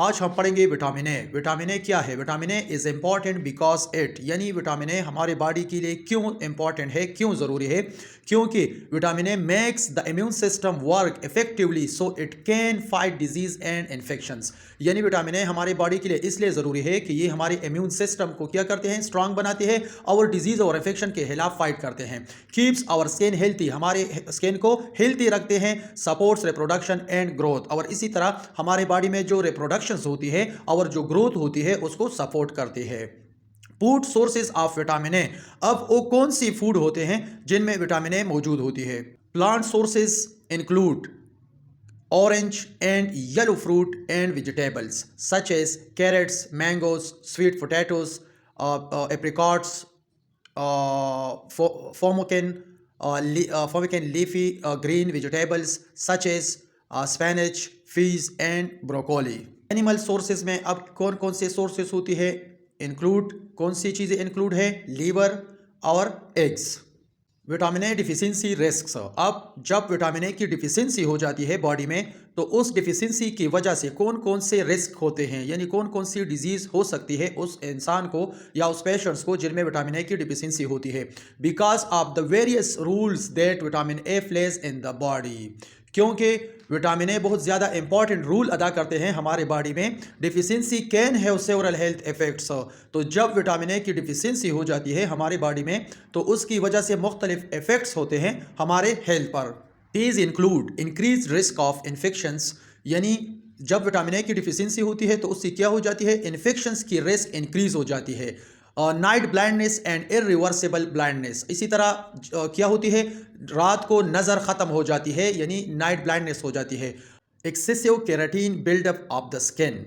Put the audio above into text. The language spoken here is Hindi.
आज हम पढ़ेंगे विटामिन ए। विटामिन ए क्या है? Vitamin A is important because it, यानी विटामिन ए हमारे बॉडी के लिए क्यों इम्पॉर्टेंट है, क्यों ज़रूरी है? क्योंकि vitamin A makes the immune system work effectively so it can fight disease and infections. यानी विटामिन ए हमारे बॉडी के लिए इसलिए ज़रूरी है कि ये हमारे इम्यून सिस्टम को क्या करते हैं? स्ट्रांग बनाते हैं और डिजीज़ और इन्फेक्शन के खिलाफ फाइट करते हैं। कीप्स आवर स्किन हेल्थी, हमारे स्किन को हेल्थी रखते हैं। सपोर्ट्स रिप्रोडक्शन एंड ग्रोथ, और इसी तरह हमारे बॉडी में जो रिप्रोडक्शन होती है और जो ग्रोथ होती है उसको सपोर्ट करती है। Food sources of vitamin A, अब वो कौन सी फूड होते हैं जिनमें विटामिन ए मौजूद होती है? Plant sources include orange and yellow fruit and vegetables such as carrots, mangoes, sweet potatoes, apricots, formican leafy green vegetables such as spinach, fish and broccoli. Animal sources में अब कौन कौन से सोर्सेज होती है? इंक्लूड, कौन सी चीज़ें इंक्लूड है? लीवर और eggs. Vitamin A deficiency risks, अब जब विटामिन ए की डिफिशियंसी हो जाती है बॉडी में तो उस डिफिशियंसी की वजह से कौन कौन से रिस्क होते हैं, यानी कौन कौन सी डिजीज़ हो सकती है उस इंसान को या उस पेशेंट्स को जिनमें विटामिन ए की डिफिशियंसी होती है? Because of the various rules that vitamin A plays in the body, क्योंकि विटामिन ए बहुत ज़्यादा इंपॉर्टेंट रूल अदा करते हैं हमारे बॉडी में। Deficiency can have several health effects, तो जब विटामिन ए की डिफिशियंसी हो जाती है हमारे बॉडी में तो उसकी वजह से मुख्तलिफ इफेक्ट्स होते हैं हमारे हेल्थ पर। These include increase risk of infections, यानी जब विटामिन ए की डिफिशियंसी होती है तो उससे क्या हो जाती है? इन्फेक्शंस की रिस्क इंक्रीज हो जाती है। Night blindness and irreversible blindness, इसी तरह क्या होती है? रात को नज़र ख़त्म हो जाती है, यानी नाइट ब्लाइंडनेस हो जाती है। Excessive keratin buildup of the skin,